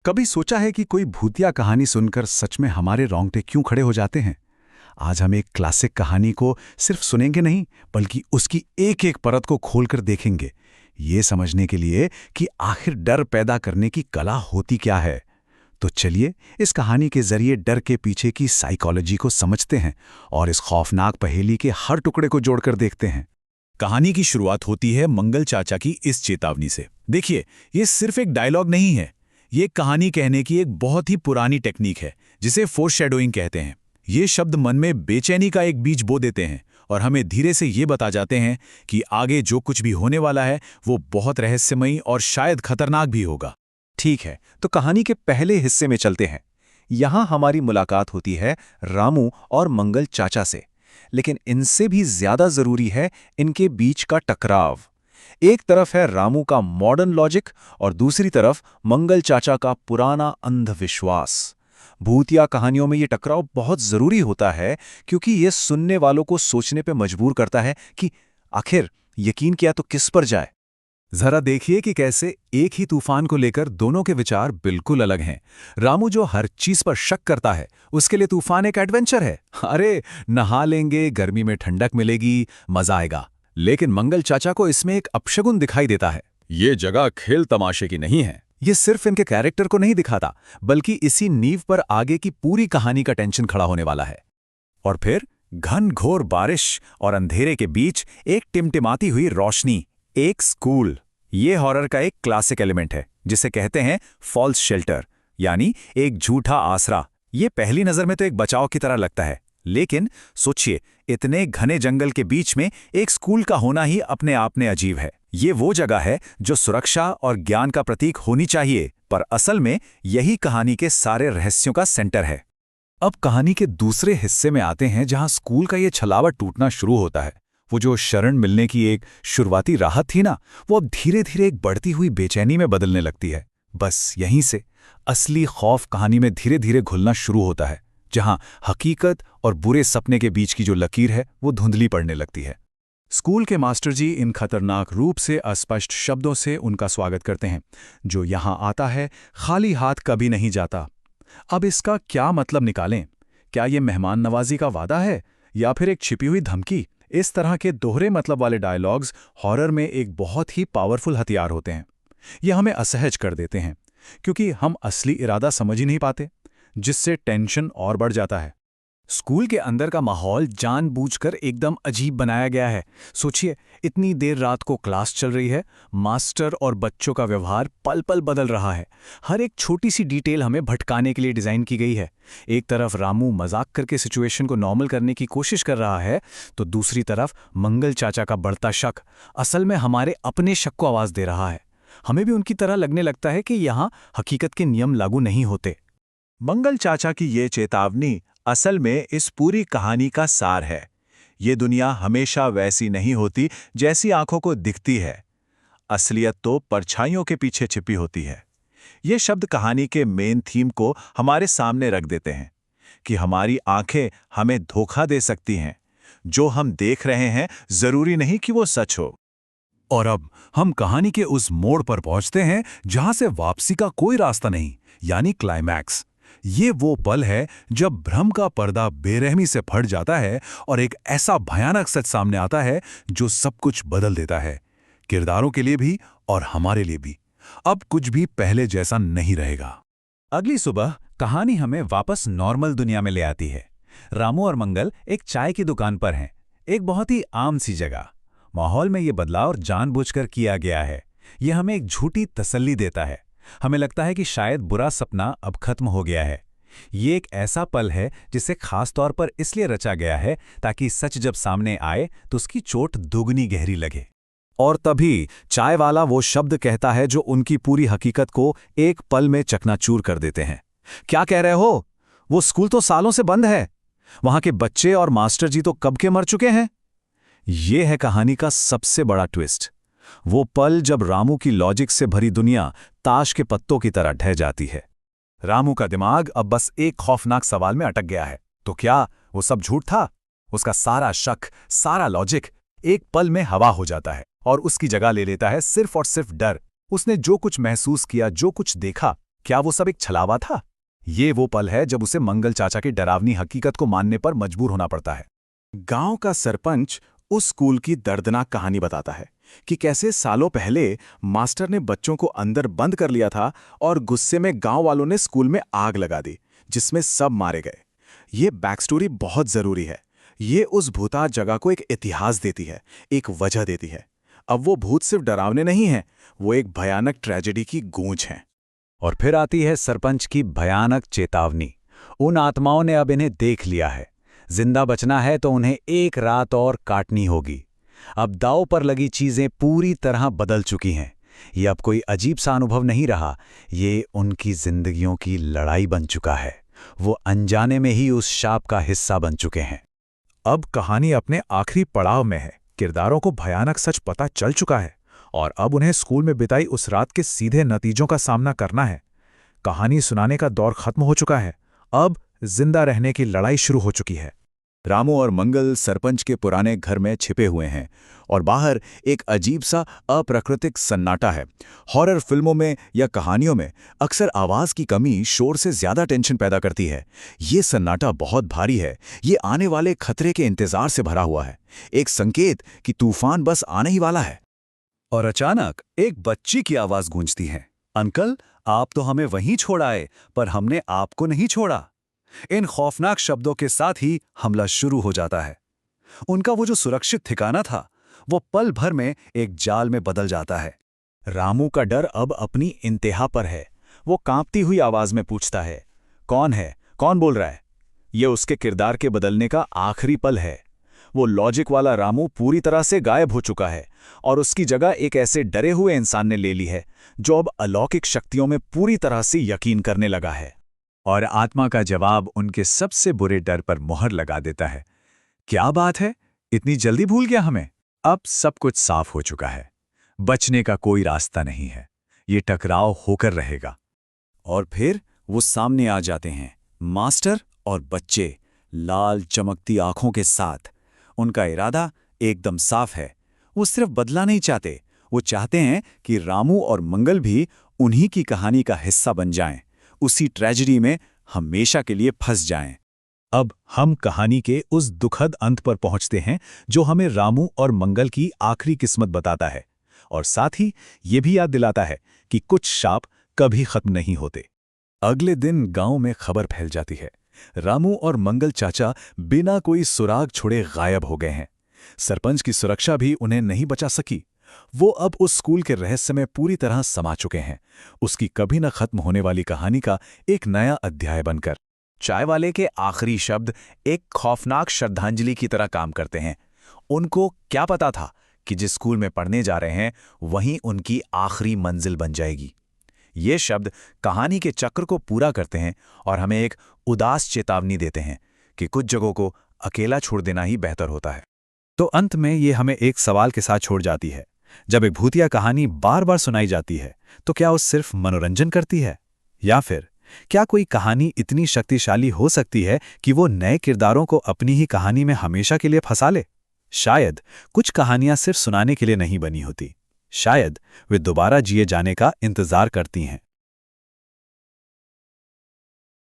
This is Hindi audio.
कभी सोचा है कि कोई भूतिया कहानी सुनकर सच में हमारे रोंगटे क्यों खड़े हो जाते हैं? आज हम एक क्लासिक कहानी को सिर्फ सुनेंगे नहीं, बल्कि उसकी एक एक परत को खोलकर देखेंगे, ये समझने के लिए कि आखिर डर पैदा करने की कला होती क्या है। तो चलिए इस कहानी के जरिए डर के पीछे की साइकोलॉजी को समझते हैं और इस खौफनाक पहेली के हर टुकड़े को जोड़कर देखते हैं। कहानी की शुरुआत होती है मंगल चाचा की इस चेतावनी से। देखिए, ये सिर्फ एक डायलॉग नहीं है, ये कहानी कहने की एक बहुत ही पुरानी टेक्निक है जिसे फोरशैडोइंग कहते हैं। ये शब्द मन में बेचैनी का एक बीज बो देते हैं और हमें धीरे से ये बता जाते हैं कि आगे जो कुछ भी होने वाला है वो बहुत रहस्यमयी और शायद खतरनाक भी होगा। ठीक है, तो कहानी के पहले हिस्से में चलते हैं। यहाँ हमारी मुलाकात होती है रामू और मंगल चाचा से, लेकिन इनसे भी ज्यादा जरूरी है इनके बीच का टकराव। एक तरफ है रामू का मॉडर्न लॉजिक और दूसरी तरफ मंगल चाचा का पुराना अंधविश्वास। भूतिया कहानियों में ये टकराव बहुत जरूरी होता है क्योंकि ये सुनने वालों को सोचने पे मजबूर करता है कि आखिर यकीन किया तो किस पर जाए। जरा देखिए कि कैसे एक ही तूफान को लेकर दोनों के विचार बिल्कुल अलग हैं। रामू जो हर चीज पर शक करता है, उसके लिए तूफान एक एडवेंचर है। अरे नहा लेंगे, गर्मी में ठंडक मिलेगी, मजा आएगा। लेकिन मंगल चाचा को इसमें एक अपशगुन दिखाई देता है। ये जगह खेल तमाशे की नहीं है। ये सिर्फ इनके कैरेक्टर को नहीं दिखाता, बल्कि इसी नींव पर आगे की पूरी कहानी का टेंशन खड़ा होने वाला है। और फिर घनघोर बारिश और अंधेरे के बीच एक टिमटिमाती हुई रोशनी, एक स्कूल। ये हॉरर का एक क्लासिक एलिमेंट है जिसे कहते हैं फॉल्स शेल्टर, यानी एक झूठा आसरा। ये पहली नजर में तो एक बचाव की तरह लगता है, लेकिन सोचिए, इतने घने जंगल के बीच में एक स्कूल का होना ही अपने आप में अजीब है। ये वो जगह है जो सुरक्षा और ज्ञान का प्रतीक होनी चाहिए, पर असल में यही कहानी के सारे रहस्यों का सेंटर है। अब कहानी के दूसरे हिस्से में आते हैं जहां स्कूल का ये छलावा टूटना शुरू होता है। वो जो शरण मिलने की एक शुरुआती राहत थी ना, वो अब धीरे धीरे एक बढ़ती हुई बेचैनी में बदलने लगती है। बस यहीं से असली खौफ कहानी में धीरे धीरे घुलना शुरू होता है, जहां हकीकत और बुरे सपने के बीच की जो लकीर है वो धुंधली पड़ने लगती है। स्कूल के मास्टर जी इन खतरनाक रूप से अस्पष्ट शब्दों से उनका स्वागत करते हैं, जो यहां आता है खाली हाथ कभी नहीं जाता। अब इसका क्या मतलब निकालें? क्या ये मेहमान नवाजी का वादा है या फिर एक छिपी हुई धमकी? इस तरह के दोहरे मतलब वाले डायलॉग्स हॉरर में एक बहुत ही पावरफुल हथियार होते हैं। ये हमें असहज कर देते हैं क्योंकि हम असली इरादा समझ ही नहीं पाते, जिससे टेंशन और बढ़ जाता है। स्कूल के अंदर का माहौल जानबूझकर एकदम अजीब बनाया गया है। सोचिए, इतनी देर रात को क्लास चल रही है, मास्टर और बच्चों का व्यवहार पल पल बदल रहा है। हर एक छोटी सी डिटेल हमें भटकाने के लिए डिजाइन की गई है। एक तरफ रामू मजाक करके सिचुएशन को नॉर्मल करने की कोशिश कर रहा है, तो दूसरी तरफ मंगल चाचा का बढ़ता शक असल में हमारे अपने शक को आवाज दे रहा है। हमें भी उनकी तरह लगने लगता है कि यहाँ हकीकत के नियम लागू नहीं होते। मंगल चाचा की ये चेतावनी असल में इस पूरी कहानी का सार है। ये दुनिया हमेशा वैसी नहीं होती जैसी आंखों को दिखती है। असलियत तो परछाइयों के पीछे छिपी होती है। ये शब्द कहानी के मेन थीम को हमारे सामने रख देते हैं कि हमारी आंखें हमें धोखा दे सकती हैं। जो हम देख रहे हैं जरूरी नहीं कि वो सच हो। और अब हम कहानी के उस मोड़ पर पहुंचते हैं जहां से वापसी का कोई रास्ता नहीं, यानी क्लाइमैक्स। ये वो पल है जब भ्रम का पर्दा बेरहमी से फट जाता है और एक ऐसा भयानक सच सामने आता है जो सब कुछ बदल देता है, किरदारों के लिए भी और हमारे लिए भी। अब कुछ भी पहले जैसा नहीं रहेगा। अगली सुबह कहानी हमें वापस नॉर्मल दुनिया में ले आती है। रामू और मंगल एक चाय की दुकान पर हैं, एक बहुत ही आम सी जगह। माहौल में ये बदलाव जानबूझकर किया गया है। यह हमें एक झूठी तसल्ली देता है। हमें लगता है कि शायद बुरा सपना अब खत्म हो गया है। ये एक ऐसा पल है जिसे खास तौर पर इसलिए रचा गया है ताकि सच जब सामने आए तो उसकी चोट दुगनी गहरी लगे। और तभी चाय वाला वो शब्द कहता है जो उनकी पूरी हकीकत को एक पल में चकनाचूर कर देते हैं। क्या कह रहे हो? वो स्कूल तो सालों से बंद है। वहां के बच्चे और मास्टर जी तो कब के मर चुके हैं। ये है कहानी का सबसे बड़ा ट्विस्ट। वो पल जब रामू की लॉजिक से भरी दुनिया ताश के पत्तों की तरह ढह जाती है। रामू का दिमाग अब बस एक खौफनाक सवाल में अटक गया है। तो क्या वो सब झूठ था? उसका सारा शक, सारा लॉजिक एक पल में हवा हो जाता है और उसकी जगह ले लेता है सिर्फ और सिर्फ डर। उसने जो कुछ महसूस किया, जो कुछ देखा, क्या वो सब एक छलावा था? ये वो पल है जब उसे मंगल चाचा की डरावनी हकीकत को मानने पर मजबूर होना पड़ता है। गांव का सरपंच उस स्कूल की दर्दनाक कहानी बताता है कि कैसे सालों पहले मास्टर ने बच्चों को अंदर बंद कर लिया था और गुस्से में गांव वालों ने स्कूल में आग लगा दी, जिसमें सब मारे गए। ये बैकस्टोरी बहुत जरूरी है। ये उस भूताज जगह को एक इतिहास देती है, एक वजह देती है। अब वो भूत सिर्फ डरावने नहीं हैं, वो एक भयानक ट्रेजेडी की गूंज हैं। और फिर आती है सरपंच की भयानक चेतावनी। उन आत्माओं ने अब इन्हें देख लिया है। जिंदा बचना है तो उन्हें एक रात और काटनी होगी। अब दांव पर लगी चीजें पूरी तरह बदल चुकी हैं। ये अब कोई अजीब सा अनुभव नहीं रहा, ये उनकी जिंदगियों की लड़ाई बन चुका है। वो अनजाने में ही उस शाप का हिस्सा बन चुके हैं। अब कहानी अपने आखिरी पड़ाव में है। किरदारों को भयानक सच पता चल चुका है और अब उन्हें स्कूल में बिताई उस रात के सीधे नतीजों का सामना करना है। कहानी सुनाने का दौर खत्म हो चुका है। अब जिंदा रहने की लड़ाई शुरू हो चुकी है। रामू और मंगल सरपंच के पुराने घर में छिपे हुए हैं और बाहर एक अजीब सा अप्राकृतिक सन्नाटा है। हॉरर फिल्मों में या कहानियों में अक्सर आवाज की कमी शोर से ज्यादा टेंशन पैदा करती है। ये सन्नाटा बहुत भारी है। ये आने वाले खतरे के इंतजार से भरा हुआ है, एक संकेत कि तूफान बस आने ही वाला है। और अचानक एक बच्ची की आवाज गूंजती है, अंकल, आप तो हमें वहीं छोड़ आए, पर हमने आपको नहीं छोड़ा। इन खौफनाक शब्दों के साथ ही हमला शुरू हो जाता है। उनका वो जो सुरक्षित ठिकाना था, वो पल भर में एक जाल में बदल जाता है। रामू का डर अब अपनी इंतहा पर है। वो कांपती हुई आवाज में पूछता है, कौन है, कौन बोल रहा है? ये उसके किरदार के बदलने का आखिरी पल है। वो लॉजिक वाला रामू पूरी तरह से गायब हो चुका है और उसकी जगह एक ऐसे डरे हुए इंसान ने ले ली है जो अब अलौकिक शक्तियों में पूरी तरह से यकीन करने लगा है। और आत्मा का जवाब उनके सबसे बुरे डर पर मोहर लगा देता है। क्या बात है, इतनी जल्दी भूल गया हमें? अब सब कुछ साफ हो चुका है। बचने का कोई रास्ता नहीं है। ये टकराव होकर रहेगा। और फिर वो सामने आ जाते हैं, मास्टर और बच्चे, लाल चमकती आंखों के साथ। उनका इरादा एकदम साफ है। वो सिर्फ बदला नहीं चाहते, वो चाहते हैं कि रामू और मंगल भी उन्हीं की कहानी का हिस्सा बन जाएं, उसी ट्रेजेडी में हमेशा के लिए फंस जाएं। अब हम कहानी के उस दुखद अंत पर पहुंचते हैं जो हमें रामू और मंगल की आखिरी किस्मत बताता है और साथ ही ये भी याद दिलाता है कि कुछ शाप कभी खत्म नहीं होते। अगले दिन गांव में खबर फैल जाती है, रामू और मंगल चाचा बिना कोई सुराग छोड़े गायब हो गए हैं। सरपंच की सुरक्षा भी उन्हें नहीं बचा सकी। वो अब उस स्कूल के रहस्य में पूरी तरह समा चुके हैं, उसकी कभी न खत्म होने वाली कहानी का एक नया अध्याय बनकर। चाय वाले के आखिरी शब्द एक खौफनाक श्रद्धांजलि की तरह काम करते हैं। उनको क्या पता था कि जिस स्कूल में पढ़ने जा रहे हैं वहीं उनकी आखिरी मंजिल बन जाएगी। ये शब्द कहानी के चक्र को पूरा करते हैं और हमें एक उदास चेतावनी देते हैं कि कुछ जगहों को अकेला छोड़ देना ही बेहतर होता है। तो अंत में ये हमें एक सवाल के साथ छोड़ जाती है, जब एक भूतिया कहानी बार बार सुनाई जाती है तो क्या वो सिर्फ मनोरंजन करती है, या फिर क्या कोई कहानी इतनी शक्तिशाली हो सकती है कि वो नए किरदारों को अपनी ही कहानी में हमेशा के लिए फंसा ले? शायद कुछ कहानियां सिर्फ सुनाने के लिए नहीं बनी होती, शायद वे दोबारा जिए जाने का इंतजार करती हैं।